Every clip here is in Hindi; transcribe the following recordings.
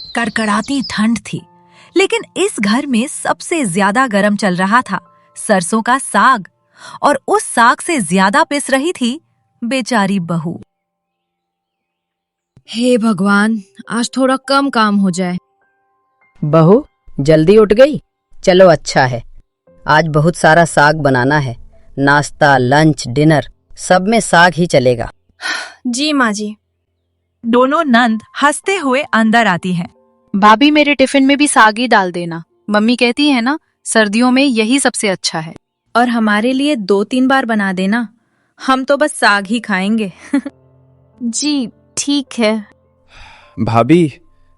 कड़कड़ाती ठंड थी, लेकिन इस घर में सबसे ज्यादा गर्म चल रहा था सरसों का साग, और उस साग से ज्यादा पिस रही थी बेचारी बहू। हे भगवान, आज थोड़ा कम काम हो जाए। बहू जल्दी उठ गई? चलो अच्छा है, आज बहुत सारा साग बनाना है। नाश्ता, लंच, डिनर सब में साग ही चलेगा। जी माँ जी। दोनों नंद हंसते हुए अंदर आती हैं। भाभी मेरे टिफिन में भी साग ही डाल देना, मम्मी कहती है ना सर्दियों में यही सबसे अच्छा है। और हमारे लिए 2-3 बार बना देना, हम तो बस साग ही खाएंगे। जी ठीक है। भाभी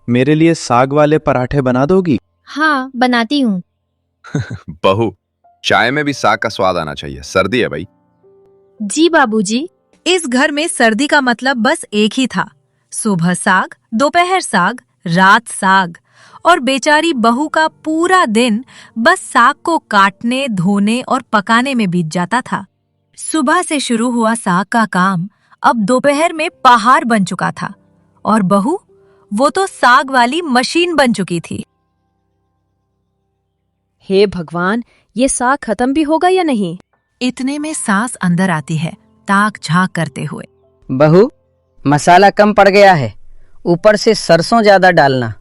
मेरे लिए साग वाले पराठे बना दोगी? हाँ बनाती हूँ। बहू चाय में भी साग का स्वाद आना चाहिए, सर्दी है भाई। जी बाबूजी। इस घर में सर्दी का मतलब बस एक ही था, सुबह साग, दोपहर साग, रात साग, और बेचारी बहू का पूरा दिन बस साग को काटने, धोने और पकाने में बीत जाता था। सुबह से शुरू हुआ साग का काम अब दोपहर में पहाड़ बन चुका था, और बहू वो तो साग वाली मशीन बन चुकी थी। हे भगवान, ये साग खत्म भी होगा या नहीं? इतने में सास अंदर आती है, ताक झांक करते हुए। बहू मसाला कम पड़ गया है, ऊपर से सरसों ज्यादा डालना,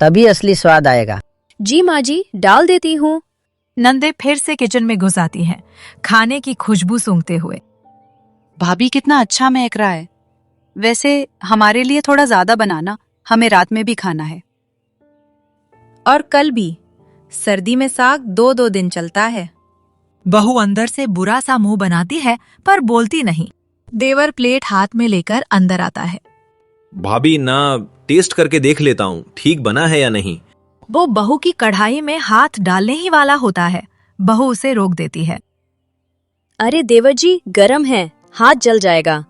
तभी असली स्वाद आएगा। जी माँ जी, डाल देती हूँ। नंदे फिर से किचन में घुस आती हैं, खाने की खुशबू सूंघते हुए। भाभी कितना अच्छा महक रहा है। वैसे हमारे लिए थोड़ा ज्यादा बनाना, हमें रात में भी खाना है। और कल भी। सर्दी में साग 2-2 दिन चलता है। बहू अंदर से बुरा सा मुंह बनाती है पर बोलती नहीं। देवर प्लेट हाथ में लेकर अंदर आता है। भाभी ना, टेस्ट करके देख लेता हूँ ठीक बना है या नहीं। वो बहू की कढ़ाई में हाथ डालने ही वाला होता है, बहू उसे रोक देती है। अरे देवर जी, गरम है, हाथ जल जाएगा।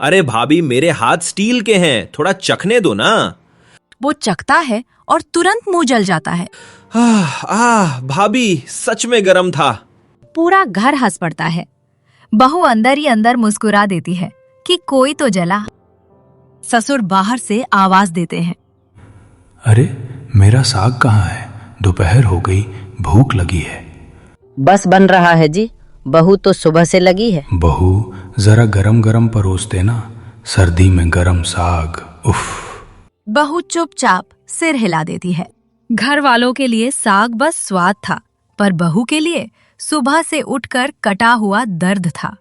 अरे भाभी मेरे हाथ स्टील के हैं, थोड़ा चखने दो ना। वो चखता है और तुरंत मुंह जल जाता है। भाभी सच में गरम था। पूरा घर हंस पड़ता है। बहू अंदर ही अंदर मुस्कुरा देती है कि कोई तो जला। ससुर बाहर से आवाज देते हैं। अरे मेरा साग कहाँ है? दोपहर हो गई, भूख लगी है। बस बन रहा है जी, बहू तो सुबह से लगी है। बहू जरा गरम गरम परोस देना, सर्दी में गरम साग, उफ। बहू चुपचाप सिर हिला देती है। घर वालों के लिए साग बस स्वाद था, पर बहू के लिए सुबह से उठकर कटा हुआ दर्द था।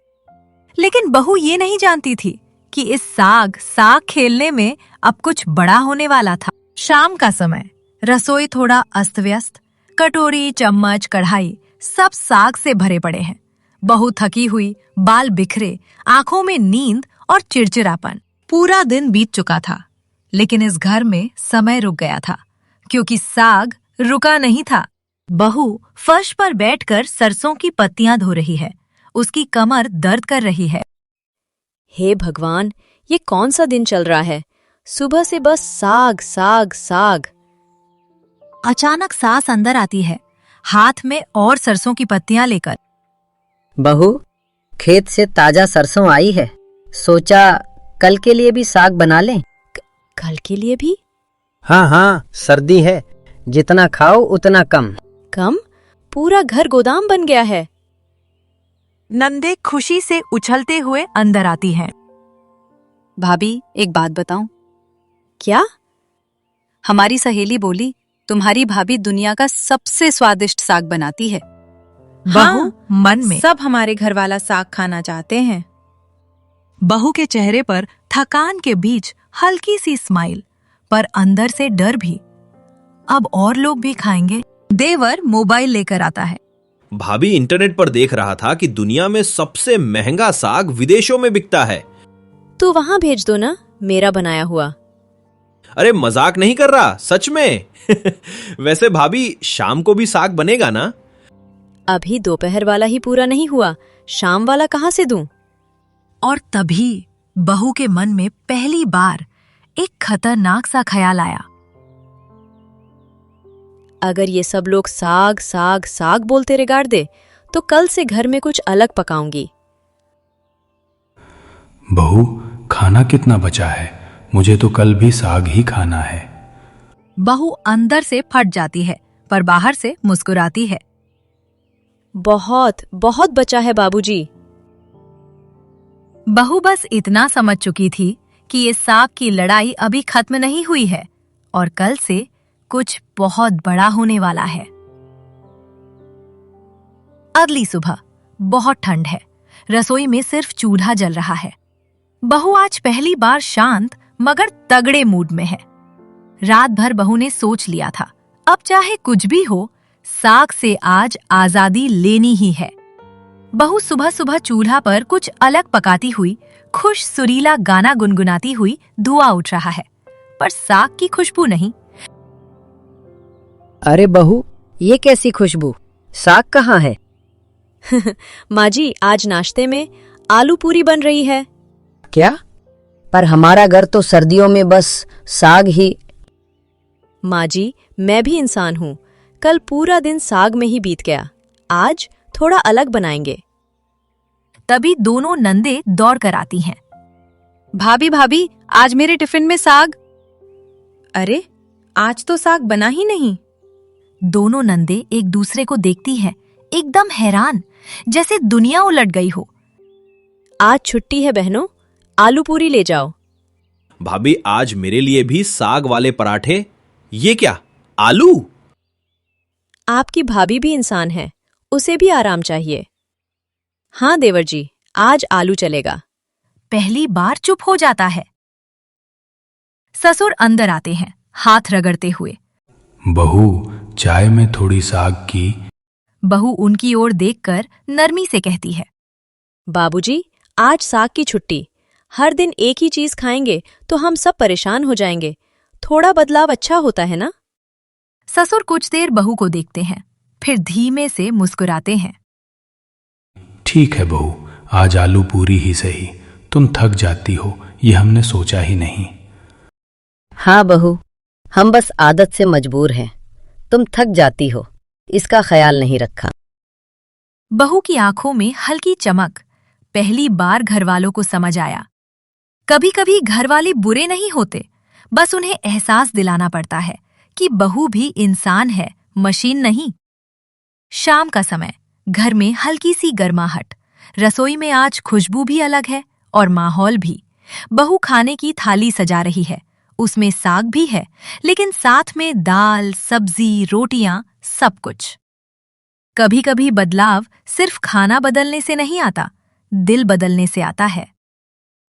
लेकिन बहू ये नहीं जानती थी कि इस साग खेलने में अब कुछ बड़ा होने वाला था। शाम का समय, रसोई थोड़ा अस्त व्यस्त, कटोरी, चम्मच, कढ़ाई सब साग से भरे पड़े हैं। बहू थकी हुई, बाल बिखरे, आंखों में नींद और चिड़चिड़ापन। पूरा दिन बीत चुका था, लेकिन इस घर में समय रुक गया था, क्योंकि साग रुका नहीं था। बहू फर्श पर बैठकर सरसों की पत्तियां धो रही है। उसकी कमर दर्द कर रही है। हे भगवान, ये कौन सा दिन चल रहा है? सुबह से बस साग साग साग। अचानक सास अंदर आती है, हाथ में और सरसों की पत्तियां लेकर। बहू खेत से ताजा सरसों आई है, सोचा कल के लिए भी साग बना लें। कल के लिए भी? हाँ, सर्दी है, जितना खाओ उतना कम। कम? पूरा घर गोदाम बन गया है। नंदे खुशी से उछलते हुए अंदर आती हैं। भाभी एक बात बताऊं? क्या? हमारी सहेली बोली तुम्हारी भाभी दुनिया का सबसे स्वादिष्ट साग बनाती है। बहू मन में सब हमारे घर वाला साग खाना चाहते हैं। बहू के चेहरे पर थकान के बीच हल्की सी स्माइल, पर अंदर से डर भी। अब और लोग भी खाएंगे। देवर मोबाइल लेकर आता है। भाभी इंटरनेट पर देख रहा था कि दुनिया में सबसे महंगा साग विदेशों में बिकता है। तू वहां भेज दो ना, मेरा बनाया हुआ। अरे मजाक नहीं कर रहा, सच में। वैसे भाभी शाम को भी साग बनेगा ना? अभी दोपहर वाला ही पूरा नहीं हुआ, शाम वाला कहाँ से दूं? और तभी बहू के मन में पहली बार एक खतरनाक सा ख्याल आया। अगर ये सब लोग साग साग साग बोलते रिगाड़ दे, तो कल से घर में कुछ अलग पकाऊंगी। बहू खाना कितना बचा है? मुझे तो कल भी साग ही खाना है। बहू अंदर से फट जाती है पर बाहर से मुस्कुराती है। बहुत बहुत बचा है बाबूजी। बहू बस इतना समझ चुकी थी कि ये साग की लड़ाई अभी खत्म नहीं हुई है और कल से कुछ बहुत बड़ा होने वाला है। अगली सुबह बहुत ठंड है। रसोई में सिर्फ चूल्हा जल रहा है। बहू आज पहली बार शांत मगर तगड़े मूड में है। रात भर बहू ने सोच लिया था, अब चाहे कुछ भी हो, साग से आज आजादी लेनी ही है। बहू सुबह सुबह चूल्हा पर कुछ अलग पकाती हुई खुश सुरीला गाना गुनगुनाती हुई धुआं उठ रहा है, पर साग की खुशबू नहीं। अरे बहू, ये कैसी खुशबू? साग कहाँ है? माँ जी, आज नाश्ते में आलू पूरी बन रही है। क्या? पर हमारा घर तो सर्दियों में बस साग ही। माँ जी, मैं भी इंसान हूँ। कल पूरा दिन साग में ही बीत गया। आज थोड़ा अलग बनाएंगे। तभी दोनों नंदे दौड़ कर आती हैं। भाभी भाभी, आज मेरे टिफिन में साग। अरे, आज तो साग बना ही नहीं। दोनों नंदे एक दूसरे को देखती हैं, एकदम हैरान, जैसे दुनिया उलट गई हो। आज छुट्टी है बहनों, आलू पूरी ले जाओ। भाभी, आज मेरे लिए भी साग वाले पराठे। ये क्या, आलू? आपकी भाभी भी इंसान है, उसे भी आराम चाहिए। हाँ देवर जी, आज आलू चलेगा। पहली बार चुप हो जाता है। ससुर अंदर आते हैं, हाथ रगड़ते हुए। बहू, चाय में थोड़ी साग की। बहू उनकी ओर देखकर नरमी से कहती है, बाबूजी, आज साग की छुट्टी। हर दिन एक ही चीज खाएंगे तो हम सब परेशान हो जाएंगे। थोड़ा बदलाव अच्छा होता है ना? ससुर कुछ देर बहू को देखते हैं, फिर धीमे से मुस्कुराते हैं। ठीक है बहू, आज आलू पूरी ही सही। तुम थक जाती हो, ये हमने सोचा ही नहीं। हाँ बहू, हम बस आदत से मजबूर हैं। तुम थक जाती हो, इसका ख्याल नहीं रखा। बहू की आंखों में हल्की चमक। पहली बार घरवालों को समझ आया, कभी कभी घरवाले बुरे नहीं होते, बस उन्हें एहसास दिलाना पड़ता है कि बहू भी इंसान है, मशीन नहीं। शाम का समय, घर में हल्की सी गर्माहट। रसोई में आज खुशबू भी अलग है और माहौल भी। बहू खाने की थाली सजा रही है, उसमें साग भी है, लेकिन साथ में दाल, सब्जी, रोटियां, सब कुछ। कभी कभी बदलाव सिर्फ खाना बदलने से नहीं आता, दिल बदलने से आता है।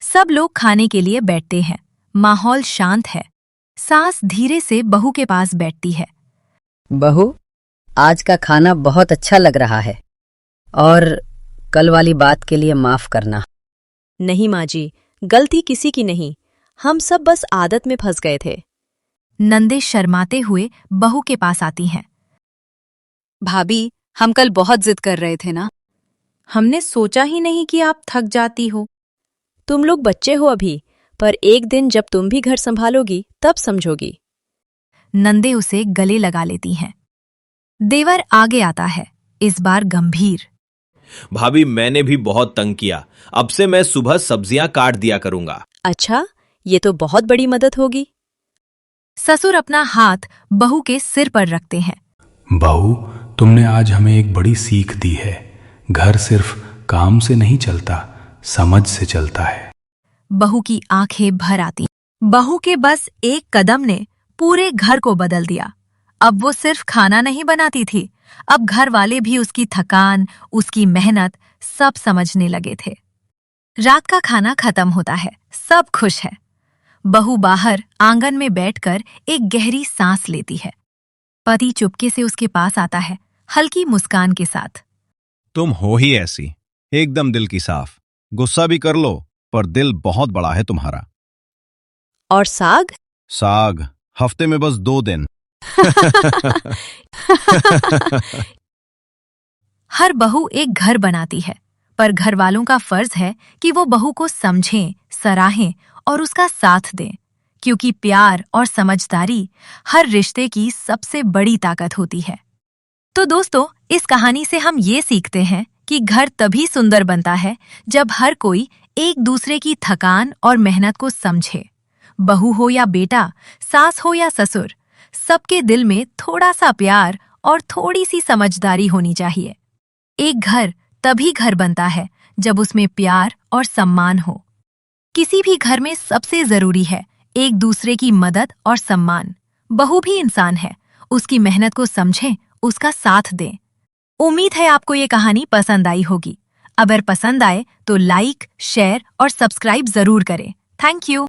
सब लोग खाने के लिए बैठते हैं, माहौल शांत है। सास धीरे से बहू के पास बैठती है। बहू, आज का खाना बहुत अच्छा लग रहा है और कल वाली बात के लिए माफ करना। नहीं माँ जी, गलती किसी की नहीं, हम सब बस आदत में फंस गए थे। नंदे शर्माते हुए बहू के पास आती हैं। भाभी, हम कल बहुत जिद कर रहे थे ना। हमने सोचा ही नहीं कि आप थक जाती हो। तुम लोग बच्चे हो अभी, पर एक दिन जब तुम भी घर संभालोगी तब समझोगी। नंदे उसे गले लगा लेती हैं। देवर आगे आता है, इस बार गंभीर। भाभी, मैंने भी बहुत तंग किया। अब से मैं सुबह सब्जियां काट दिया करूंगा। अच्छा, ये तो बहुत बड़ी मदद होगी। ससुर अपना हाथ बहू के सिर पर रखते हैं। बहू, तुमने आज हमें एक बड़ी सीख दी है। घर सिर्फ काम से नहीं चलता, समझ से चलता है। बहू की आंखें भर आती। बहू के बस एक कदम ने पूरे घर को बदल दिया। अब वो सिर्फ खाना नहीं बनाती थी, अब घर वाले भी उसकी थकान, उसकी मेहनत सब समझने लगे थे। रात का खाना खत्म होता है, सब खुश है। बहू बाहर आंगन में बैठकर एक गहरी सांस लेती है। पति चुपके से उसके पास आता है, हल्की मुस्कान के साथ। तुम हो ही ऐसी, एकदम दिल की साफ। गुस्सा भी कर लो, पर दिल बहुत बड़ा है तुम्हारा। और साग? साग हफ्ते में बस 2 दिन। हर बहू एक घर बनाती है, पर घर वालों का फर्ज है कि वो बहू को समझें, सराहें और उसका साथ दें, क्योंकि प्यार और समझदारी हर रिश्ते की सबसे बड़ी ताकत होती है। तो दोस्तों, इस कहानी से हम ये सीखते हैं कि घर तभी सुंदर बनता है जब हर कोई एक दूसरे की थकान और मेहनत को समझे। बहू हो या बेटा, सास हो या ससुर, सबके दिल में थोड़ा सा प्यार और थोड़ी सी समझदारी होनी चाहिए। एक घर तभी घर बनता है जब उसमें प्यार और सम्मान हो। किसी भी घर में सबसे जरूरी है एक दूसरे की मदद और सम्मान। बहू भी इंसान है, उसकी मेहनत को समझें, उसका साथ दें। उम्मीद है आपको ये कहानी पसंद आई होगी। अगर पसंद आए तो लाइक, शेयर और सब्सक्राइब जरूर करें। Thank you.